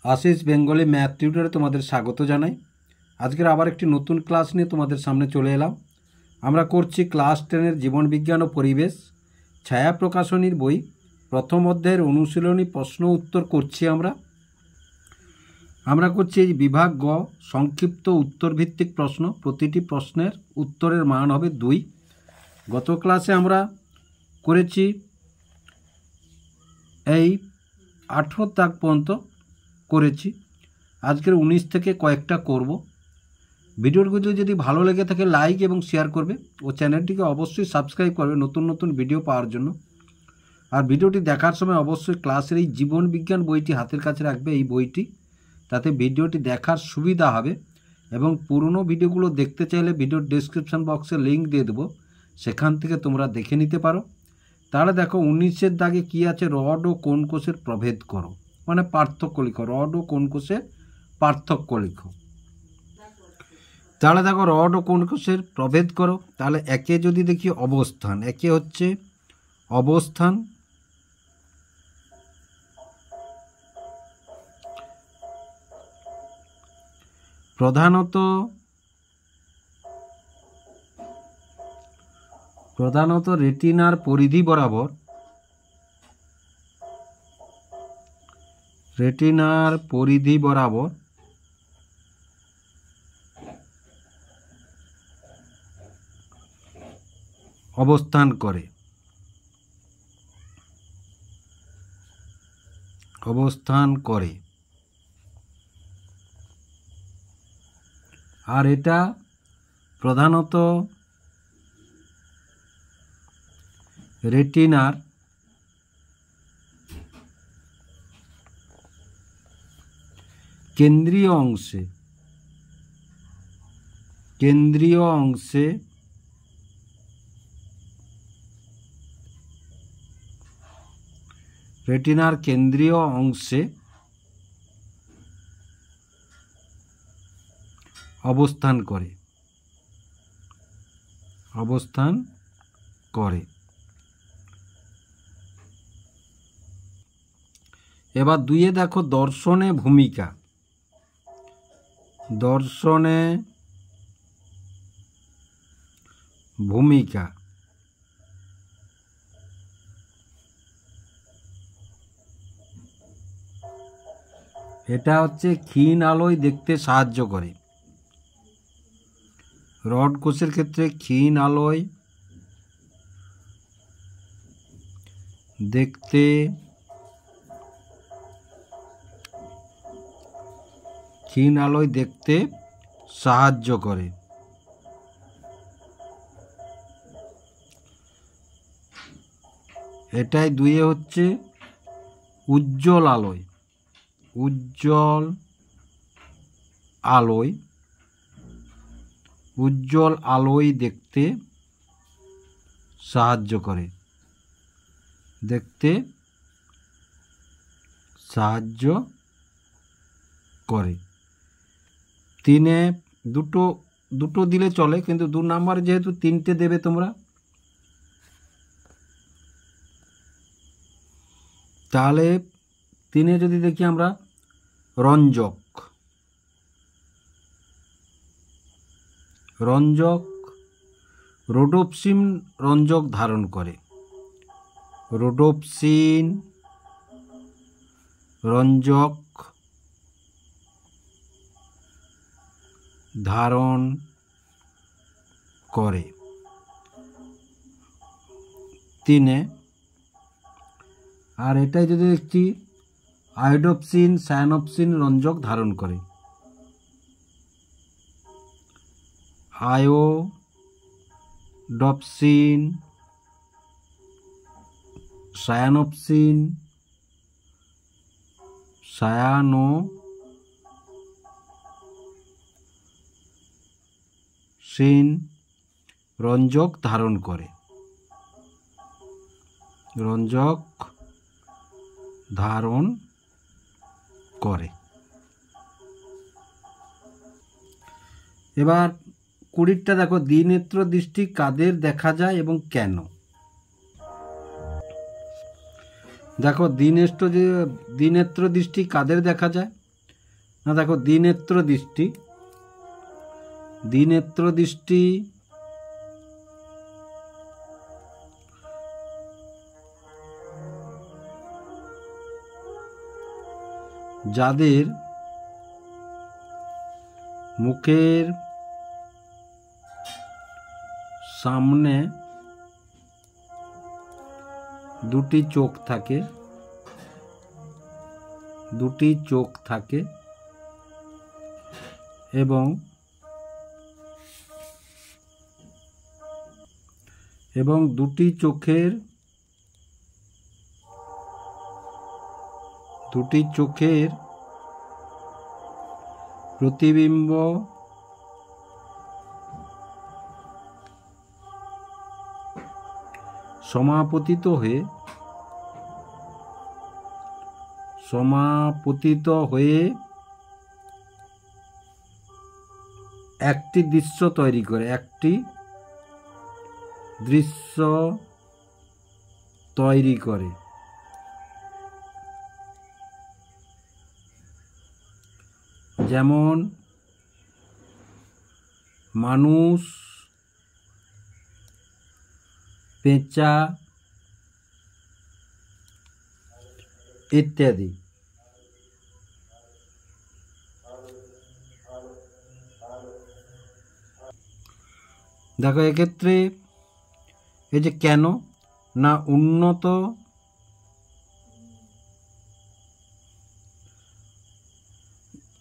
आशीष Bengali math टिউটরে তোমাদের স্বাগত জানাই। আজকের আবার একটি নতুন ক্লাস নিয়ে তোমাদের সামনে চলে এলাম। আমরা করছি ক্লাস 10 জীবন বিজ্ঞান ও পরিবেশ ছায়া প্রকাশনীর বই প্রথম অধ্যায়ের অনুশীলনী প্রশ্ন উত্তর করছি। আমরা করছি এই বিভাগ গ সংক্ষিপ্ত উত্তর ভিত্তিক প্রশ্ন। প্রতিটি প্রশ্নের উত্তরের মান হবে 2। গত ক্লাসে আমরা করেছি এই 18 দাগ পর্যন্ত করেছি। আজকের 19 থেকে কয়েকটা করব। ভিডিওগুলো যদি ভালো লেগে থাকে লাইক এবং শেয়ার করবে ও চ্যানেলটিকে অবশ্যই সাবস্ক্রাইব করবে নতুন নতুন ভিডিও পাওয়ার জন্য। আর ভিডিওটি দেখার সময় অবশ্যই ক্লাসের এই জীবন বিজ্ঞান বইটি হাতের কাছে রাখবে, এই বইটি, তাতে ভিডিওটি দেখার সুবিধা হবে। এবং পুরনো ভিডিওগুলো দেখতে চাইলে ভিডিওর ডেসক্রিপশন বক্সে লিঙ্ক দিয়ে দেবো, সেখান থেকে তোমরা দেখে নিতে পারো। তাহলে দেখো 19 দাগে কি আছে, রড ও কোণ কোষের প্রভেদ করো, মানে পার্থক্য লিখো। রড ও কোণ কোষের পার্থক্য লিখো। তাহলে দেখো রড ও কোণ কোষের প্রভেদ করো। তাহলে একে যদি দেখি অবস্থান, একে হচ্ছে অবস্থান, প্রধানত রেটিনার পরিধি বরাবর, অবস্থান করে। আর এটা প্রধানত রেটিনার কেন্দ্রীয় অংশে রেটিনার কেন্দ্রীয় অংশে অবস্থান করে। এবার 2 দেখো দর্শনে ভূমিকা। এটা হচ্ছে ক্ষীণ আলোয় দেখতে সাহায্য করে। রড কোষের ক্ষেত্রে ক্ষীণ আলোয় দেখতে সাহায্য করে। এটাই 2 হচ্ছে উজ্জ্বল আলোয় দেখতে সাহায্য করে। 3 দুটো দিলে চলে, কিন্তু 2 নাম্বার যেহেতু 3টে দেবে তোমরা, তাহলে 3 যদি দেখি আমরা রঞ্জক রোডোপসিন রঞ্জক ধারণ করে। তিনে। আর এটাই যদি দেখছি আয়োডোপসিন সায়ানোপসিন রঞ্জক ধারণ করে। আয়োডোপসিন সায়ানোপসিন রঞ্জক ধারণ করে। এবার 20টা দেখো দ্বিনেত্র দৃষ্টি কাদের দেখা যায় এবং কেন। দেখো দ্বিনেত্র দৃষ্টি কাদের দেখা যায়। না দেখো দ্বিনেত্র দৃষ্টি, দ্বিনেত্র দৃষ্টি যাদের মুখের সামনে দুটি চোখ থাকে, দুটি চোখ থাকে এবং দুটি চোখের প্রতিবিম্ব সমাপতিত হয়ে একটি দৃশ্য তৈরি করে, একটি দৃশ্য তৈরি করে। যেমন মানুষ, পেঁচা ইত্যাদি। দেখো এক্ষেত্রে এই যে কেন না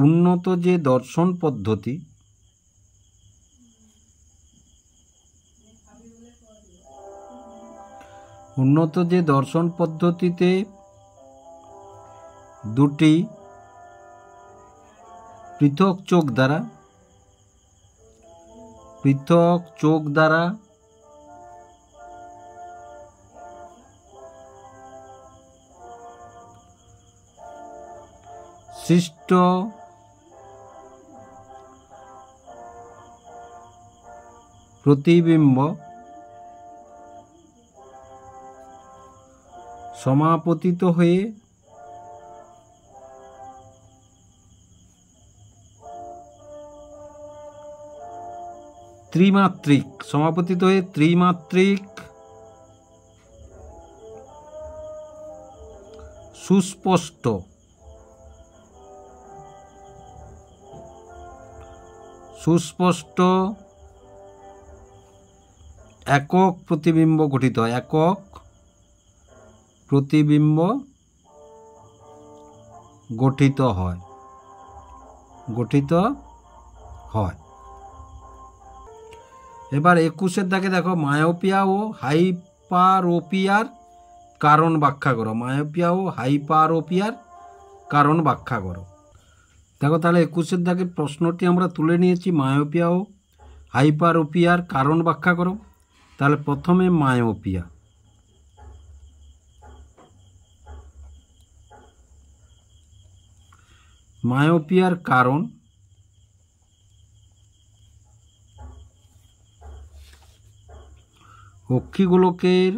উন্নত যে দর্শন পদ্ধতি, পদ্ধতিতে দুটি পৃথক চোখ দ্বারা সৃষ্ট প্রতিবিম্ব সমাপতিত হয়ে ত্রিমাত্রিক সুস্পষ্ট একক প্রতিবিম্ব গঠিত হয়, একক প্রতিবিম্ব গঠিত হয়। এবার 21 দাগে দেখো মায়োপিয়া ও হাইপারোপিয়ার কারণ ব্যাখ্যা করো। মায়োপিয়া ও হাইপারোপিয়ার কারণ ব্যাখ্যা করো। দেখো তাহলে 21 দাগের প্রশ্নটি আমরা তুলে নিয়েছি, মায়োপিয়া ও হাইপারোপিয়ার কারণ ব্যাখ্যা করো। তাহলে প্রথমে মায়োপিয়ার কারণ অক্ষিগোলকের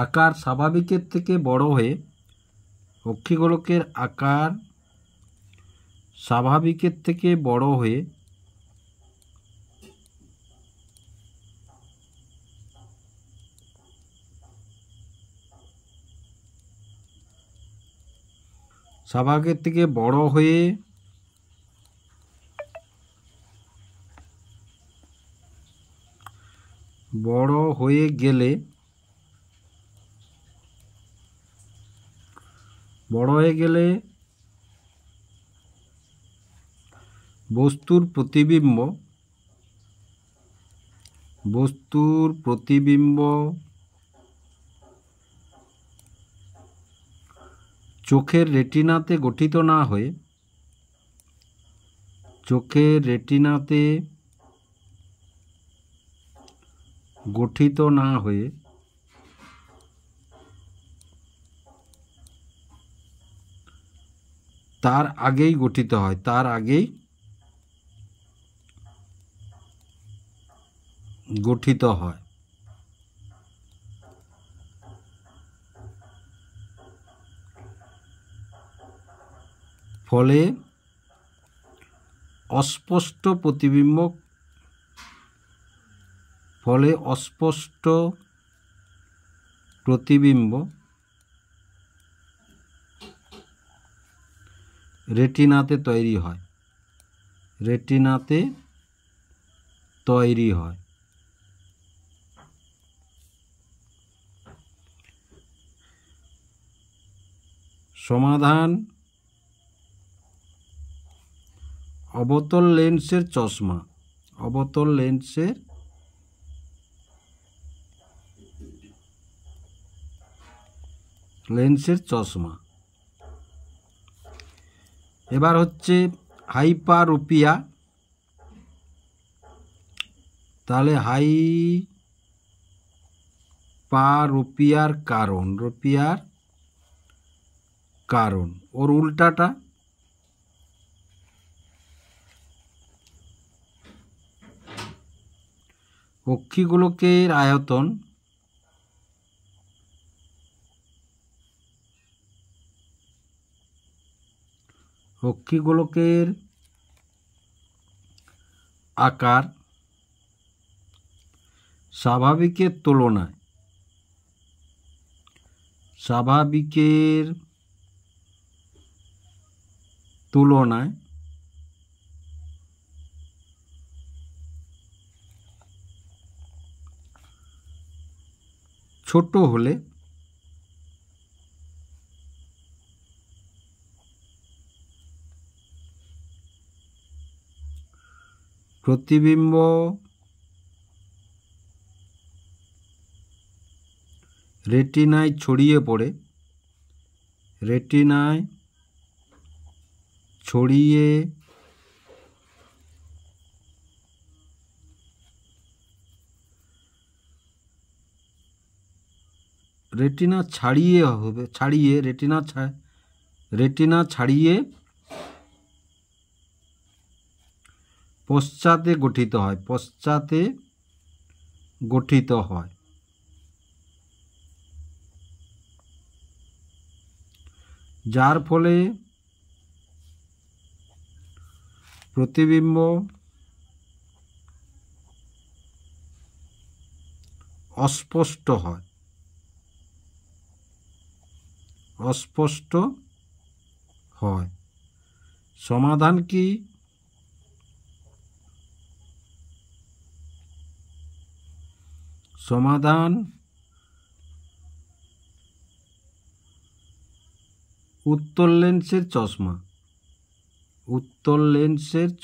আকার স্বাভাবিকের থেকে বড় হয়ে, অক্ষিগোলকের আকার স্বাভাবিকের থেকে বড় হয়ে গেলে বস্তুর প্রতিবিম্ব চোখের রেটিনাতে গঠিত না হয়ে তার আগেই গঠিত হয়, গঠিত হয়। ফলে অস্পষ্ট প্রতিবিম্ব রেটিনাতে তৈরি হয়। সমাধান: অবতল লেন্সের চশমা। এবার হচ্ছে হাইপারোপিয়া। তাহলে হাইপারোপিয়ার কারণ ওর উল্টাটা অক্ষিগোলকের আয়তন আকার স্বাভাবিকের তুলনায় ছোট হলে প্রতিবিম্ব রেটিনায় ছড়িয়ে পড়ে রেটিনা ছাড়িয়ে পশ্চাতে গঠিত হয়। যার ফলে প্রতিবিম্ব অস্পষ্ট হয়। সমাধান কি? সমাধান: উত্তল লেন্সের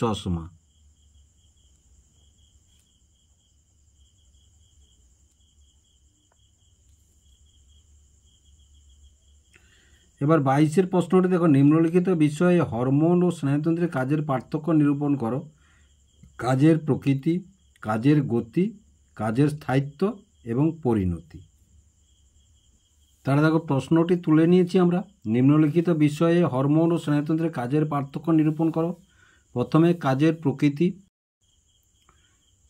চশমা। এবার 22-এর প্রশ্নটি দেখো, নিম্নলিখিত বিষয়ে হরমোন ও স্নায়ুতন্ত্রের কাজের পার্থক্য নিরূপণ করো। কাজের প্রকৃতি, কাজের গতি, কাজের স্থায়িত্ব এবং পরিণতি। তাহলে দেখো প্রশ্নটি তুলে নিয়েছি আমরা। নিম্নলিখিত বিষয়ে হরমোন ও স্নায়ুতন্ত্রের কাজের পার্থক্য নিরূপণ করো। প্রথমে কাজের প্রকৃতি।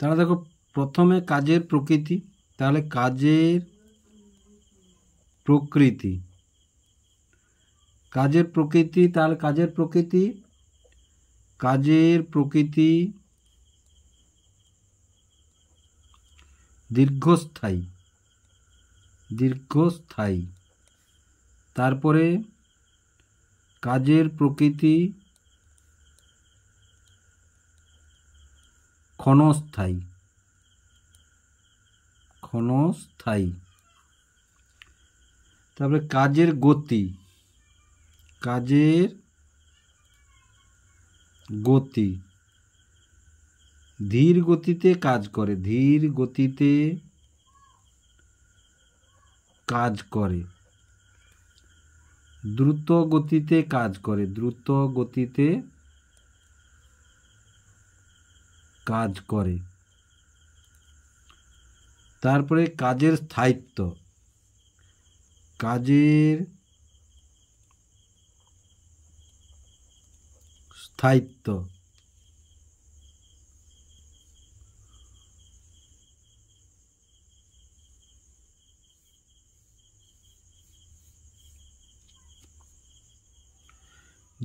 তাহলে দেখো প্রথমে কাজের প্রকৃতি। তাহলে কাজের প্রকৃতি তাহলে কাজের প্রকৃতি দীর্ঘস্থায়ী। তারপরে কাজের প্রকৃতি ক্ষণস্থায়ী। তারপরে কাজের গতি ধীর গতিতে কাজ করে, দ্রুত গতিতে কাজ করে। তারপরে কাজের স্থায়িত্ব।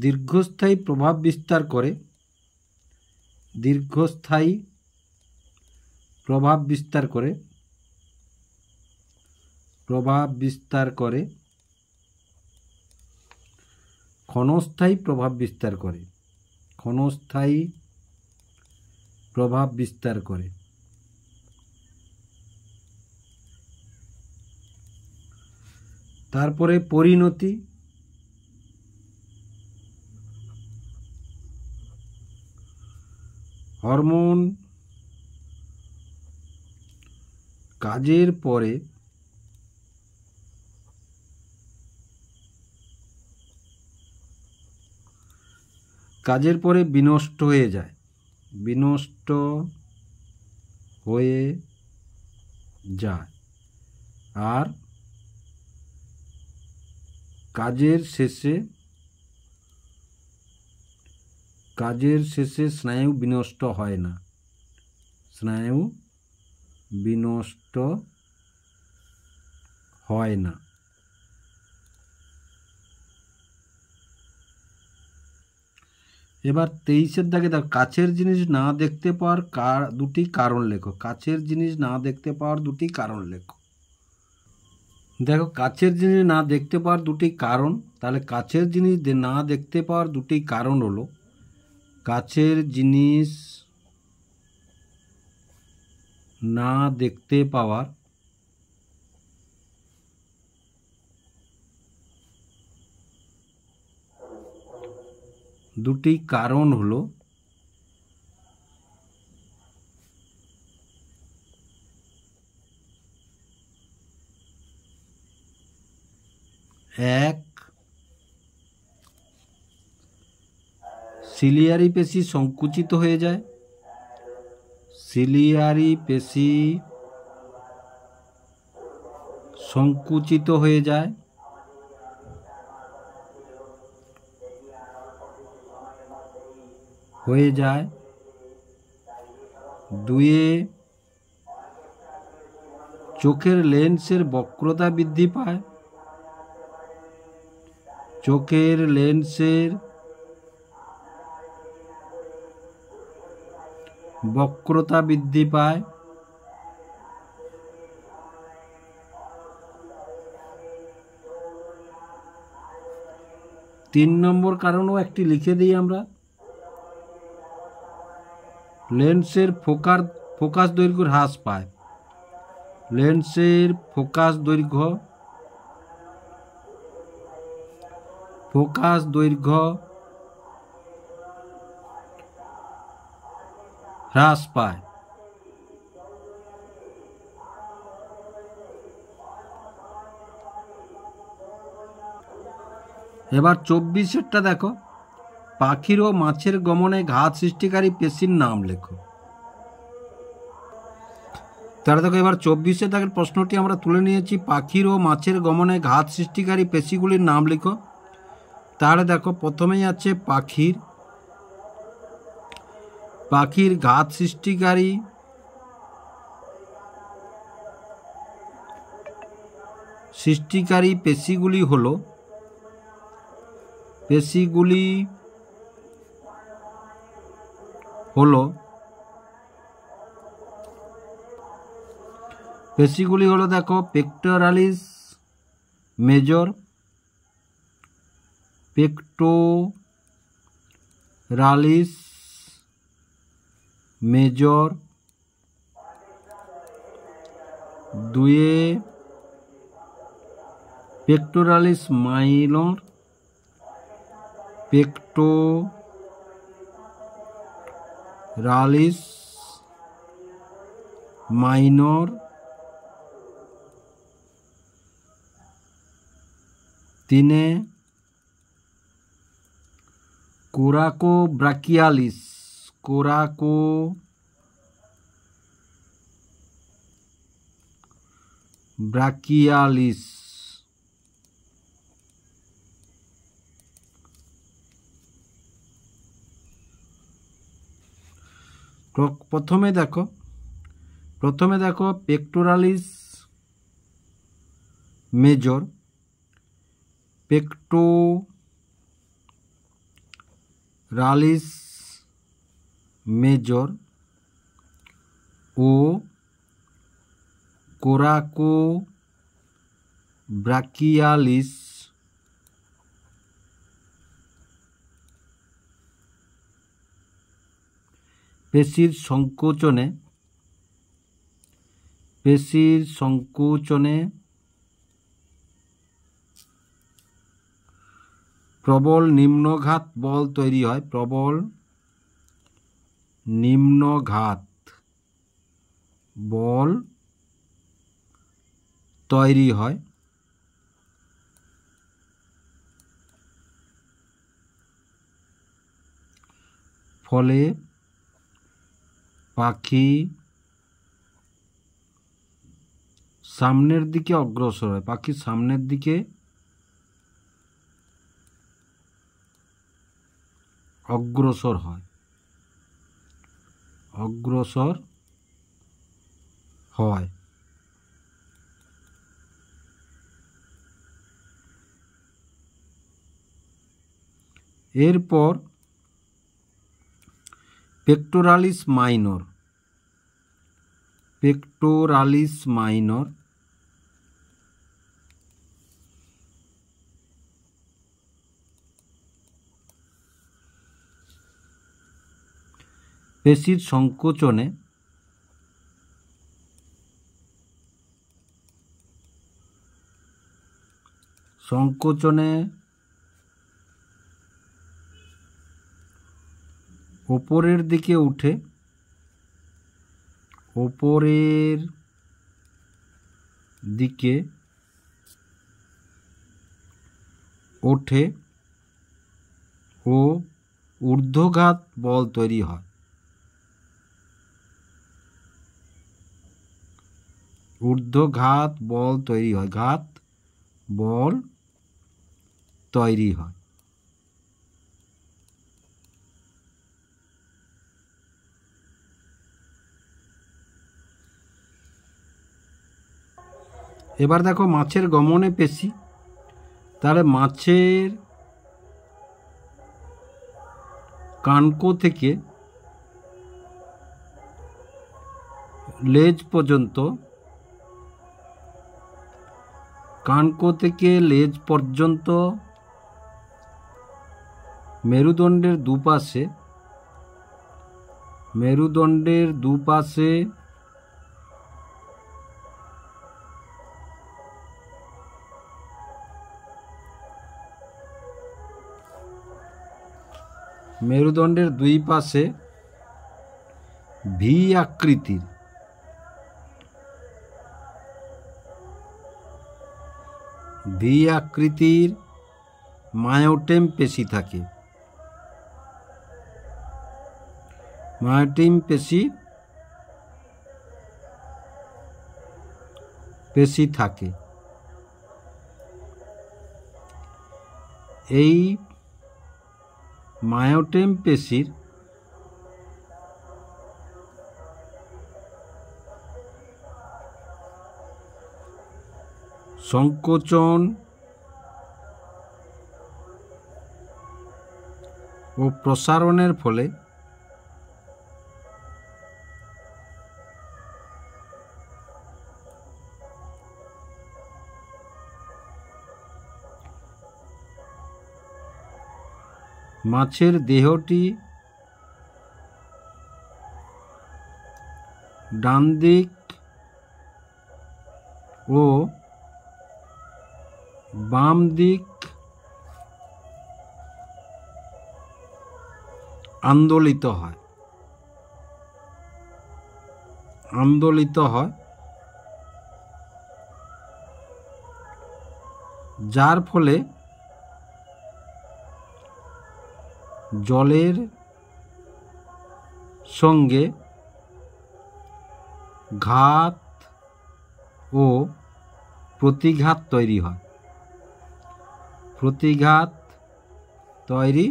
দীর্ঘস্থায়ী প্রভাব বিস্তার করে, দীর্ঘস্থায়ী প্রভাব বিস্তার করে, প্রভাব বিস্তার করে, ক্ষণস্থায়ী প্রভাব বিস্তার করে, ক্ষণস্থায়ী প্রভাব বিস্তার করে। তারপরে পরিণতি, হরমোন কাজের পরে বিনষ্ট হয়ে যায়, বিনষ্ট হয়ে যায়, আর কাজের শেষে স্নায়ু বিনষ্ট হয় না, স্নায়ু বিনষ্ট হয় না। এবার 23-এর দাগে দেখো, কাছের জিনিস না দেখতে পাওয়ার দুটি কারণ লেখো। কাছের জিনিস না দেখতে পাওয়ার দুটি কারণ লেখো। দেখো, কাছের জিনিস না দেখতে পাওয়ার দুটি কারণ, তাহলে কাছের জিনিস না দেখতে পাওয়ার দুটি কারণ হলো, কাছের জিনিস না দেখতে পাওয়ার দুটি কারণ হলো, এক, সিলিয়ারি পেশি সংকুচিত হয়ে যায়, সিলিয়ারি পেশি সংকুচিত হয়ে যায়, দুয়ে, চোখের লেন্সের বক্রতা বৃদ্ধি পায়, চোখের লেন্সের বক্রতা বৃদ্ধি পায়, 3 নম্বর কারণও একটি লিখে দিই আমরা, লেন্সের ফোকাস দৈর্ঘ্য হ্রাস পায়, লেন্সের ফোকাস দৈর্ঘ্য হ্রাস পায়। এবার 24-এরটা দেখো, পাখির ও মাছের গমনে ঘাত সৃষ্টিকারী পেশির নাম লেখো। তাহলে দেখো, এবার 24-এর দাগের প্রশ্নটি আমরা তুলে নিয়েছি, পাখির ও মাছের গমনে ঘাত সৃষ্টিকারী পেশিগুলির নাম লিখো। তাহলে দেখো, প্রথমেই আছে পাখির ঘাত সৃষ্টিকারী পেশিগুলি হলো, দেখো, পেক্টোরালিস মেজর, দুয়ে পেক্টোরালিস মাইনর, তিনে কোরাকোব্রাকিয়ালিস, প্রথমে দেখো পেক্টোরালিস মেজর, রালিস মেজর ও কোরাকো ব্রাকিয়ালিস পেশির সংকোচনে প্রবল নিম্নঘাত বল তৈরি হয়। প্রবল নিম্নঘাত বল তৈরি হয়। ফলে পাখি সামনের দিকে অগ্রসর হয়। পাখি সামনের দিকে অগ্রসর হয়। এরপর পেক্টোরালিস মাইনর। পেশির সংকোচনে উপরের দিকে উঠে ওঠে ও ঊর্ধ্বঘাত বল তৈরি হয়। ঘাত বল তৈরি হয়। এবার দেখো মাছের গমনে পেশি। তাহলে মাছের কানকো থেকে লেজ পর্যন্ত মেরুদণ্ডের দুপাশে মেরুদণ্ডের দুই পাশে ভি আকৃতির মায়োটেম পেশি থাকে। এই মায়োটেম পেশির সংকোচন ও প্রসারণের ফলে মাছের দেহটি ডান দিক ও বাম দিক আন্দোলিত হয়, যার ফলে জলের সঙ্গে ঘাত ও প্রতিঘাত তৈরি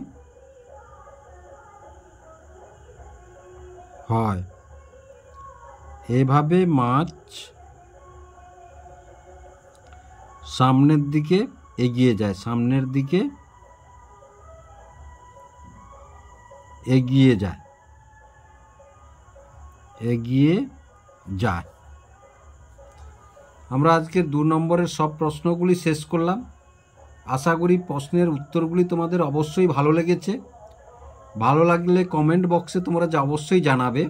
হয়। এভাবে মাছ সামনের দিকে এগিয়ে যায়, এগিয়ে যায়, এগিয়ে যায়। আমরা আজকের 2 নম্বরের সব প্রশ্নগুলি শেষ করলাম। আশা করি প্রশ্নের উত্তরগুলি তোমাদের অবশ্যই ভালো লেগেছে। ভালো লাগলে কমেন্ট বক্সে তোমরা অবশ্যই জানাবে।